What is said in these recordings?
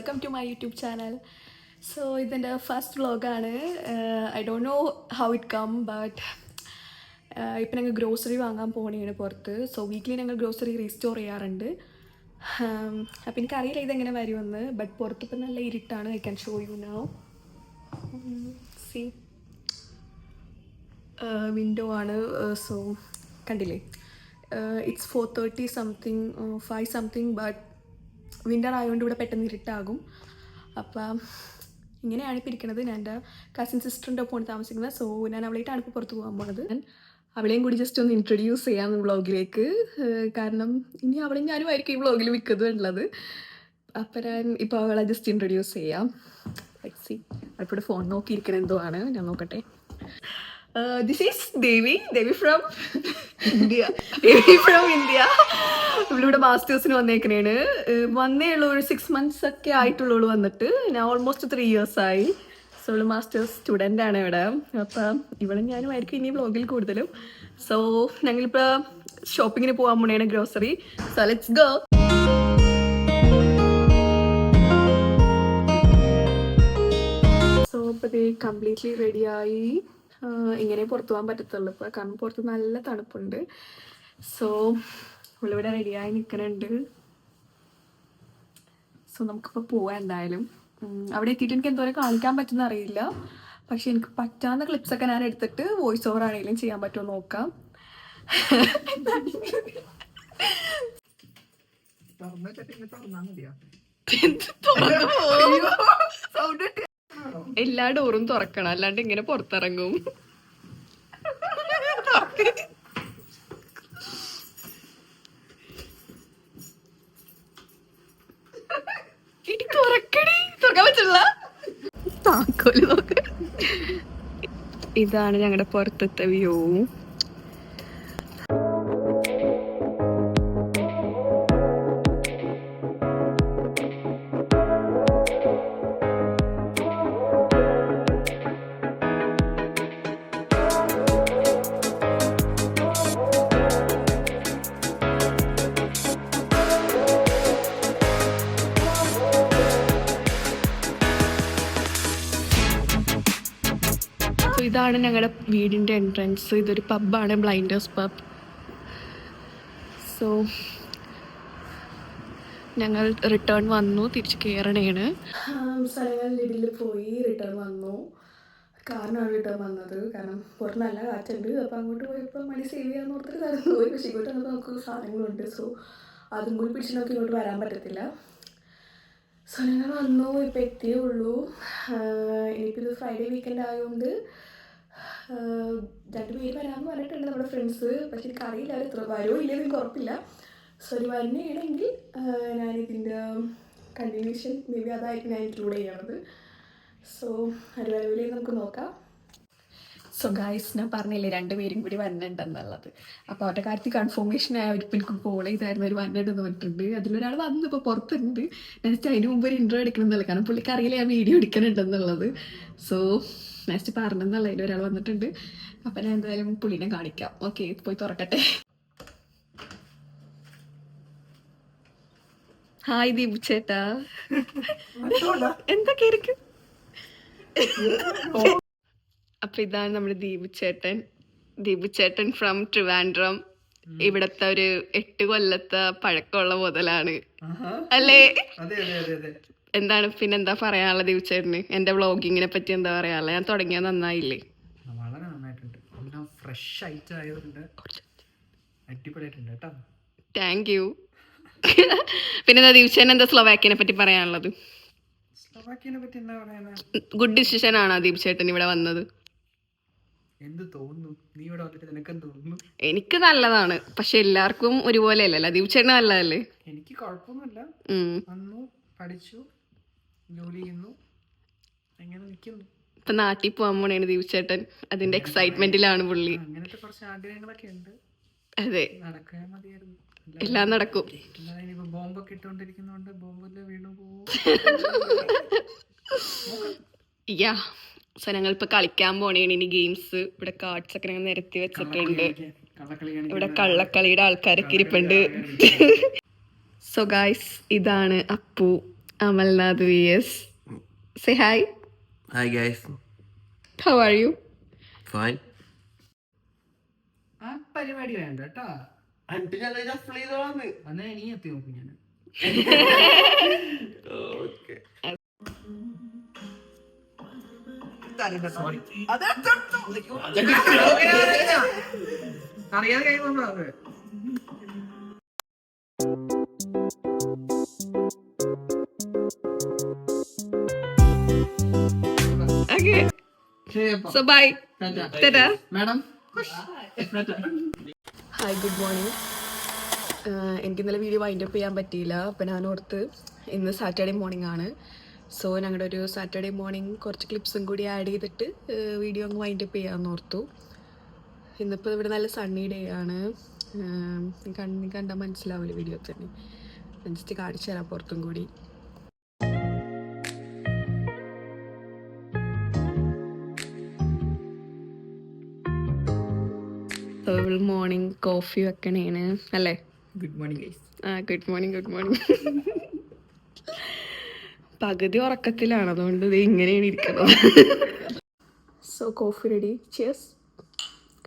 Welcome to my YouTube channel. So ഇതെൻ്റെ first വ്ളോഗാണ്. I don't know how it come but ഇപ്പം ഞങ്ങൾ grocery വാങ്ങാൻ പോകണേണ് പുറത്ത്. സോ വീക്ക്ലി ഞങ്ങൾ ഗ്രോസറി റീസ്റ്റോർ ചെയ്യാറുണ്ട്. അപ്പം എനിക്കറിയില്ല ഇതെങ്ങനെ വരുമെന്ന്. ബട്ട് പുറത്തിപ്പോൾ നല്ല ഇരുട്ടാണ്. I can show you now. See window ആണ്. സോ കണ്ടില്ലേ, it's 4:30 something 5 something. But winter ആയതുകൊണ്ട് ഇവിടെ പെട്ടെന്ന് ഇരുട്ടാകും. അപ്പം ഇങ്ങനെയാണ് ഇപ്പോൾ ഇരിക്കുന്നത്. ഞാൻ എൻ്റെ കസിൻ സിസ്റ്ററിൻ്റെ ഒപ്പമാണ് താമസിക്കുന്നത്. സോ ഞാൻ അവളായിട്ടാണ് ഇപ്പോൾ പുറത്ത് പോകാൻ പോകുന്നത്. അവളെയും കൂടി ജസ്റ്റ് ഒന്ന് ഇൻട്രൊഡ്യൂസ് ചെയ്യാം വ്ളോഗിലേക്ക്. കാരണം ഇനി അവളെയും ഞാനും ആയിരിക്കും ഈ വ്ളോഗിൽ മിക്കതുള്ളത്. അപ്പം ഞാൻ ഇപ്പോൾ അവളെ ജസ്റ്റ് ഇൻട്രൊഡ്യൂസ് ചെയ്യാം. സി അവളിപ്പോൾ ഫോൺ നോക്കിയിരിക്കണം എന്തോ ആണ്. ഞാൻ നോക്കട്ടെ. This is Devi from India. Devi from India. ഇവളിവിടെ മാസ്റ്റേഴ്സിന് വന്നേക്കണേണ്. വന്നേ ഉള്ളൂ, ഒരു 6 months ഒക്കെ ആയിട്ടുള്ളൂ വന്നിട്ട്. ഞാൻ ഓൾമോസ്റ്റ് 3 years ആയി. സോ ഇവള് മാസ്റ്റേഴ്സ് സ്റ്റുഡൻ്റ് ആണ് ഇവിടെ. അപ്പം ഇവളും ഞാനും ആയിരിക്കും ഇനി വ്ളോഗിൽ കൂടുതലും. സോ ഞങ്ങളിപ്പോൾ ഷോപ്പിങ്ങിന് പോകാൻ പോണേണ്, grocery. So let's go. So ഇപ്പോൾ കംപ്ലീറ്റ്ലി റെഡിയായി. ഇങ്ങനെ പുറത്തു പോകാൻ പറ്റത്തുള്ളൂ ഇപ്പോൾ, കാരണം പുറത്ത് നല്ല തണുപ്പുണ്ട്. സോ ഇവിടെ റെഡിയായി നിൽക്കുന്നുണ്ട്. സോ നമുക്കിപ്പോൾ പോവാം എന്തായാലും. അവിടെ എത്തിയിട്ട് എനിക്ക് എന്തോരം കാണിക്കാൻ പറ്റുന്ന അറിയില്ല. പക്ഷെ എനിക്ക് പറ്റാവുന്ന ക്ലിപ്സൊക്കെ ഞാൻ എടുത്തിട്ട് വോയിസ് ഓവർ ആണെങ്കിലും ചെയ്യാൻ പറ്റുമോ നോക്കാം. എല്ലാ ഡോറും തുറക്കണം, അല്ലാണ്ട് ഇങ്ങനെ പുറത്തിറങ്ങും. തുറക്കാൻ പറ്റില്ല. താക്കോല് നോക്ക്. ഇതാണ് ഞങ്ങളുടെ പുറത്തത്തെ വ്യൂ. ഇതാണ് ഞങ്ങളുടെ വീടിൻ്റെ എൻട്രൻസ്. ഇതൊരു പബ്ബാണ്, ബ്ലൈൻഡേഴ്സ് പബ്. സോ ഞങ്ങൾ റിട്ടേൺ വന്നു, തിരിച്ച് കയറണേണ്. സ്ഥലങ്ങളിൽ ലിഡിൽ പോയി റിട്ടേൺ വന്നു. കാറിനാണ് റിട്ടേൺ വന്നത്, കാരണം പുറത്ത് നല്ല കാറ്റുണ്ട്. അപ്പോൾ അങ്ങോട്ട് പോയപ്പോൾ മണി സേവ് ചെയ്യാമെന്ന് ഓർത്തിട്ട് നടന്നു പോയി. പക്ഷേ ഇങ്ങോട്ട് വന്നപ്പോൾ നമുക്ക് സാധനങ്ങളുണ്ട്. സോ അതും കൂടി പിടിച്ച് നമുക്ക് ഇങ്ങോട്ട് വരാൻ പറ്റത്തില്ല. സോ ഞങ്ങൾ വന്നു, ഇപ്പോൾ എത്തിയേ ഉള്ളൂ. ഇനിയിപ്പോൾ ഇത് ഫ്രൈഡേ വീക്കെൻഡ് ആയതുകൊണ്ട് 2 പേര് വരാമെന്ന് പറഞ്ഞിട്ടുണ്ട് നമ്മുടെ ഫ്രണ്ട്സ്. പക്ഷെ എനിക്കറിയില്ല അവർ എത്ര വരുമോ ഇല്ലെന്ന് എനിക്ക് ഉറപ്പില്ല. സോ ഒരു വരുന്നതാണെങ്കിൽ ഞാനിതിൻ്റെ കണ്ടിന്യൂഷൻ മേ ബി അതായിരിക്കും ഞാൻ ഇൻക്ലൂഡ് ചെയ്യണത്. സോ അത് വരവില്ലേ നമുക്ക് നോക്കാം. സോ ഗൈസ്, ഞാൻ പറഞ്ഞില്ലേ 2 പേരും കൂടി വന്നിട്ടുണ്ടെന്നുള്ളത്. അപ്പോൾ അവരുടെ കാര്യത്തിൽ കൺഫർമേഷൻ ആയപ്പോൾ എനിക്ക് കോൾ ചെയ്തായിരുന്നു ഒരു വന്നിട്ടെന്ന് പറഞ്ഞിട്ടുണ്ട്. അതിലൊരാൾ വന്നു, ഇപ്പോൾ പുറത്തുണ്ട്. നെക്സ്റ്റ് അതിന് മുമ്പ് ഒരു ഇൻട്രോ എടുക്കണമെന്നല്ല, കാരണം പുള്ളിക്ക് അറിയില്ല ഞാൻ വീഡിയോ എടുക്കണുണ്ടെന്നുള്ളത്. സോ നെക്സ്റ്റ് പറഞ്ഞെന്നുള്ള അതിലൊരാൾ വന്നിട്ടുണ്ട്. അപ്പം ഞാൻ എന്തായാലും പുള്ളിനെ കാണിക്കാം. ഓക്കെ, പോയി തുറക്കട്ടെ. ഹായ് ദീപു ചേട്ടാ, എന്തൊക്കെ ഇരിക്കും. അപ്പൊ ഇതാണ് നമ്മുടെ ദീപു ചേട്ടൻ ഫ്രം ട്രിവാൻഡ്രം. ഇവിടത്തെ ഒരു 8 കൊല്ലത്തെ പഴക്കമുള്ള മുതലാണ് അല്ലേ? എന്താണ് പിന്നെന്താ പറയാനുള്ള ദീപു ചേട്ടന്? എന്റെ വ്ളോഗിങ്ങിനെ പറ്റി എന്താ പറയാനുള്ള? ഞാൻ തുടങ്ങിയത് നന്നായില്ലേ? വളരെ നന്നായിട്ടുണ്ട്. ഫ്രഷ് ആയിട്ട് ആയതുകൊണ്ട് അടിപൊളിയായിട്ടുണ്ട് കേട്ടോ. Thank you. പിന്നെന്താ ദീപു ചേട്ടൻ എന്താ സ്ലോവാക്കിയനെ പറ്റി പറയാനുള്ളത്? സ്ലോവാക്കിയനെ പറ്റി എന്താ പറയാനാ? ഗുഡ് ഡിസിഷൻ ആണോ ദീപു ചേട്ടൻ ഇവിടെ വന്നത്? എന്ത് തോന്നുന്നു? നീ ഇവിടെ വന്നിട്ട് നിനക്കെന്ത് തോന്നുന്നു? എനിക്ക് നല്ലതാണ്, പക്ഷെ എല്ലാവർക്കും ഒരുപോലെ അല്ലല്ലോ. ദീപു ചേട്ടന് നല്ലതല്ലേ? എനിക്ക് കുഴപ്പമൊന്നുമില്ല. വന്നു, പഠിച്ചു, ജോലി ചെയ്യുന്നു, എങ്ങനെ നിൽക്കുന്നു. ഇപ്പൊ നാട്ടിൽ പോകാൻ പോണേണ് ദീപു ചേട്ടൻ. അതിന്റെ എക്സൈറ്റ്മെന്റിലാണ് പുള്ളി. അങ്ങനത്തെ കുറച്ച് ആഗ്രഹങ്ങളൊക്കെ ഉണ്ട്. അതെ, നടക്കാൻ മതിയായിരുന്നു. എല്ലാം നടക്കും. ഇനിയിപ്പോ ബോംബൊക്കെ ഇട്ടുകൊണ്ടിരിക്കുന്നോണ്ട് ബോംബെല്ലാം വീണു പോകും. യാ, സോ ഞങ്ങളിപ്പോൾ കളിക്കാൻ പോണേണ് ഇനി ഗെയിംസ്. ഇവിടെ കാർഡ്സ് ഒക്കെ ഞങ്ങൾ നിരത്തി വെച്ചിട്ടുണ്ട്. ഇവിടെ കള്ളക്കളിയുടെ ആൾക്കാരൊക്കെ ഇരിപ്പുണ്ട്. സോ ഗായ്സ്, ഇതാണ് Appu. Amalnath VS. Say hi. Hi guys. How are you? Fine. ആ പരിപാടി വേണ്ട കേട്ടാ. എന്നിട്ട് ഞങ്ങൾ shuffle ചെയ്തോളാന്ന്. അന്നേ നീ എത്തി നോക്കും ഞാൻ. Okay. അറിയാതെ കൈ വന്നത്. Okay. So bye. Ta-ta. Madam hi good morning. എനിക്ക് ഇന്നലെ വീഡിയോ വൈൻഡ് അപ്പ് ചെയ്യാൻ പറ്റിയില്ല. അപ്പോൾ ഞാൻ ഓർത്ത് ഇന്ന് സാറ്റർഡേ മോർണിംഗ് ആണ്. സോ ഞങ്ങളുടെ ഒരു സാറ്റർഡേ മോർണിംഗ് കുറച്ച് ക്ലിപ്സും കൂടി ആഡ് ചെയ്തിട്ട് വീഡിയോ അങ്ങ് വൈൻഡ് അപ്പ് ചെയ്യാമെന്ന് ഓർത്തു. ഇന്നിപ്പോൾ ഇവിടെ നല്ല സണ്ണി ഡേ ആണ്. കണ്ടാൽ മനസ്സിലാവില്ല വീഡിയോ തന്നെ. ജസ്റ്റ് കാണിച്ചു തരാം പുറത്തും കൂടി. മോർണിംഗ് കോഫി വെക്കണേന് അല്ലേ? Good morning guys. Good morning good morning. പകുതി ഉറക്കത്തിലാണ്, അതുകൊണ്ട് ഇത് ഇങ്ങനെയാണ് ഇരിക്കുന്നത്. So coffee ready. ചിയേഴ്സ്.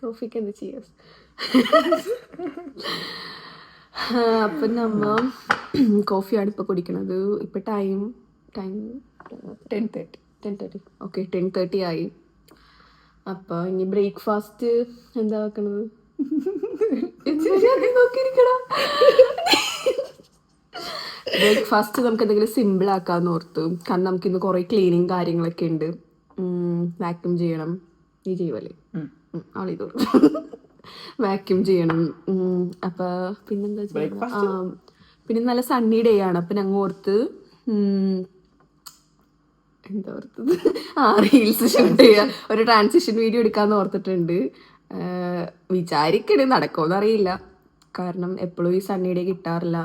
കോഫിക്ക് എന്ത് ചിയേഴ്സ്. അപ്പം നമ്മ കോഫിയാണ് ഇപ്പോൾ കുടിക്കണത്. ഇപ്പം ടൈം 10:30. ഓക്കെ 10:30 ആയി. അപ്പോൾ ഇനി ബ്രേക്ക്ഫാസ്റ്റ് എന്താ വെക്കണത്? ബ്രേക്ക്ഫാസ്റ്റ് നമുക്ക് എന്തെങ്കിലും സിമ്പിൾ ആക്കാന്ന് ഓർത്തു. കാരണം നമുക്കിന്ന് കുറേ ക്ലീനിങ് കാര്യങ്ങളൊക്കെ ഉണ്ട്. വാക്യൂം ചെയ്യണം. നീ ചെയ്യുമല്ലേ? ആളിതോ വാക്യൂം ചെയ്യണം. അപ്പം പിന്നെന്താ ചെയ്യുക? പിന്നെ നല്ല സണ്ണി ഡേ ആണ്. അപ്പം ഞങ്ങൾ ഓർത്ത് എന്താ ഓർത്തത്? റീൽസ് ഷൂട്ട് ചെയ്യുക, ഒരു ട്രാൻസിഷൻ വീഡിയോ എടുക്കാമെന്ന് ഓർത്തിട്ടുണ്ട്. വിചാരിക്കണേ നടക്കുമെന്ന് അറിയില്ല. കാരണം എപ്പോഴും ഈ സണ്ണി ഡേ കിട്ടാറില്ല.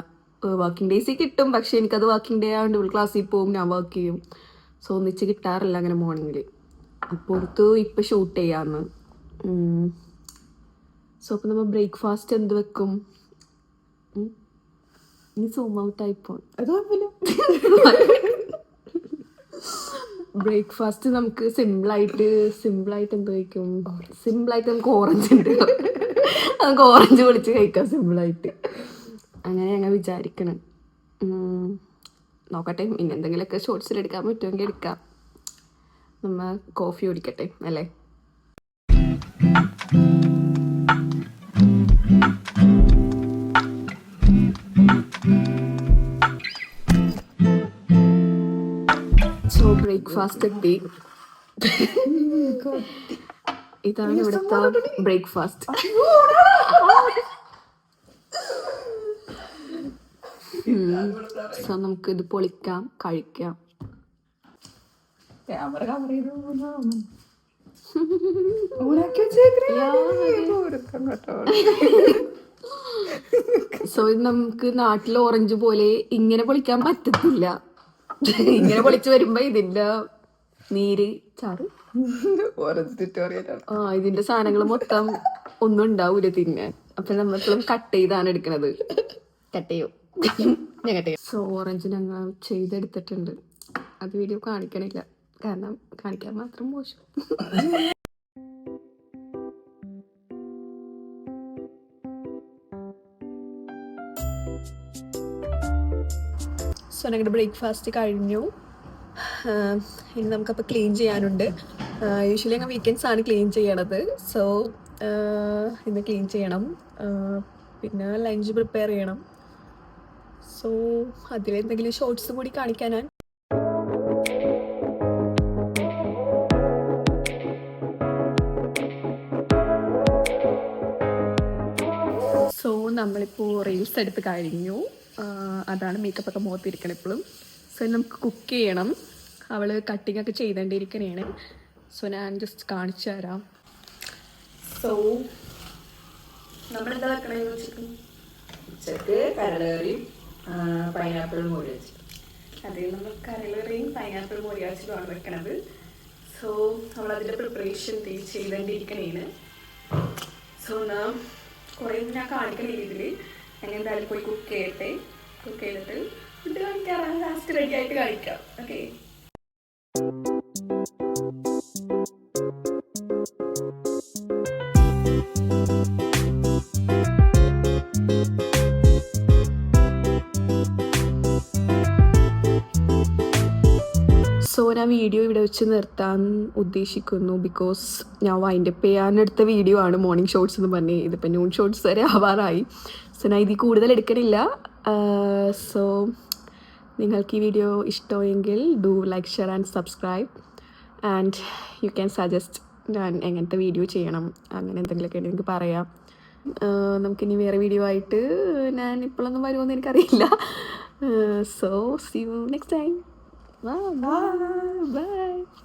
വർക്കിംഗ് ഡേയ്സിൽ കിട്ടും, പക്ഷെ എനിക്കത് വർക്കിംഗ് ഡേ ആയതുകൊണ്ട് ഇവിടെ ക്ലാസ്സിൽ പോവും, ഞാൻ വർക്ക് ചെയ്യും. സോ ഒന്നിച്ച് കിട്ടാറില്ല അങ്ങനെ മോർണിംഗിൽ. അപ്പോൾ ഓർത്തു ഇപ്പം ഷൂട്ട് ചെയ്യാമെന്ന്. സോ അപ്പം നമ്മൾ ബ്രേക്ക്ഫാസ്റ്റ് എന്ത് വെക്കും? ഇനി സൂം ഔട്ടായി പോകും. ബ്രേക്ക്ഫാസ്റ്റ് നമുക്ക് സിമ്പിളായിട്ട് എന്ത് കഴിക്കും? സിമ്പിളായിട്ട് നമുക്ക് ഓറഞ്ച് ഉണ്ട്, നമുക്ക് ഓറഞ്ച് പൊളിച്ച് കഴിക്കാം സിമ്പിളായിട്ട്. അങ്ങനെ ഞങ്ങൾ വിചാരിക്കണം. നോക്കട്ടെ, ഇനി എന്തെങ്കിലുമൊക്കെ ഷോർട്സിൽ എടുക്കാൻ പറ്റുമെങ്കിൽ എടുക്കാം. നമ്മൾ കോഫി കുടിക്കട്ടെ അല്ലേ? സോ ബ്രേക്ക്ഫാസ്റ്റ് എത്തി. ഇതാണ് ഇവിടുത്തെ ബ്രേക്ക്ഫാസ്റ്റ്. സോ നമുക്ക് ഇത് പൊളിക്കാം, കഴിക്കാം. സോ ഇത് നമുക്ക് നാട്ടിൽ ഓറഞ്ച് പോലെ ഇങ്ങനെ പൊളിക്കാൻ പറ്റത്തില്ല. ഇങ്ങനെ പൊളിച്ച് വരുമ്പോ ഇതിന്റെ നീര് ചാറ് ഇതിന്റെ സാധനങ്ങൾ മൊത്തം ഒന്നും ഉണ്ടാവൂല തിന്നാൻ. അപ്പൊ നമ്മളെപ്പോഴും കട്ട് ചെയ്താണ് എടുക്കണത്. കട്ട് ചെയ്യും. ഞാൻ കട്ട് ചെയ്യും. സോ ഓറഞ്ച് ഞങ്ങൾ ചെയ്തെടുത്തിട്ടുണ്ട്. അത് വീഡിയോ കാണിക്കണില്ല, കാരണം കാണിക്കാൻ മാത്രം മോശം. സോ ഞങ്ങളുടെ ബ്രേക്ക്ഫാസ്റ്റ് കഴിഞ്ഞു. ഇനി നമുക്കപ്പോൾ ക്ലീൻ ചെയ്യാനുണ്ട്. യൂഷ്വലി ഞങ്ങൾ വീക്കെൻഡ്സ് ആണ് ക്ലീൻ ചെയ്യണത്. സോ ഇന്ന് ക്ലീൻ ചെയ്യണം. പിന്നെ ലഞ്ച് പ്രിപ്പയർ ചെയ്യണം. സോ അതിലെന്തെങ്കിലും ഷോർട്സ് കൂടി കാണിക്കാനാണ്. സോ നമ്മളിപ്പോൾ റീൽസ് എടുത്ത് കഴിഞ്ഞു. അതാണ് മേക്കപ്പൊക്കെ മുഖത്തിരിക്കണം എപ്പോഴും. സോ നമുക്ക് കുക്ക് ചെയ്യണം. അവൾ കട്ടിങ് ഒക്കെ ചെയ്തോണ്ടിരിക്കണേണ്. സോ ഞാൻ ജസ്റ്റ് കാണിച്ചു തരാം. സോ നമ്മളെന്താ വെക്കണമെന്ന് വെച്ചിട്ട് ഉച്ചക്ക് കരളേറിയും പൈനാപ്പിൾ മോരി വെച്ചു. അതിൽ നമ്മൾ കരളേറിയും പൈനാപ്പിൾ മോരി വെച്ചിട്ടുമാണ് വെക്കണത്. സോ നമ്മളതിൻ്റെ പ്രിപ്പറേഷൻ ചെയ്തോണ്ടിരിക്കണേണ്. സോ കുറേ ഞാൻ കാണിക്കുന്ന രീതിയിൽ ഞാൻ എന്തായാലും പോയി കുക്ക് ചെയ്തിട്ട് ഫുഡ് കാണിക്കാറാണ് ലാസ്റ്റ് റെഡി ആയിട്ട് കാണിക്കാം. ഓക്കെ. സോ ഞാൻ വീഡിയോ ഇവിടെ വെച്ച് നിർത്താൻ ഉദ്ദേശിക്കുന്നു. ബിക്കോസ് ഞാൻ വൈൻഡപ്പ് ചെയ്യാനെടുത്ത വീഡിയോ ആണ് മോർണിംഗ് ഷോട്ട്സ് എന്ന് പറഞ്ഞ്. ഇതിപ്പോൾ നൂൺ ഷോട്ട്സ് വരെ ആവാറായി. സോ ഞാൻ ഇതിൽ കൂടുതൽ എടുക്കണില്ല. സോ നിങ്ങൾക്ക് ഈ വീഡിയോ ഇഷ്ടമെങ്കിൽ do like, share and subscribe. And you can suggest ഞാൻ എങ്ങനത്തെ വീഡിയോ ചെയ്യണം, അങ്ങനെ എന്തെങ്കിലുമൊക്കെ എനിക്ക് പറയാം. നമുക്കിനി വേറെ വീഡിയോ ആയിട്ട് ഞാൻ ഇപ്പോഴൊന്നും വരുമോയെന്ന് എനിക്കറിയില്ല. So see you next time. Bye.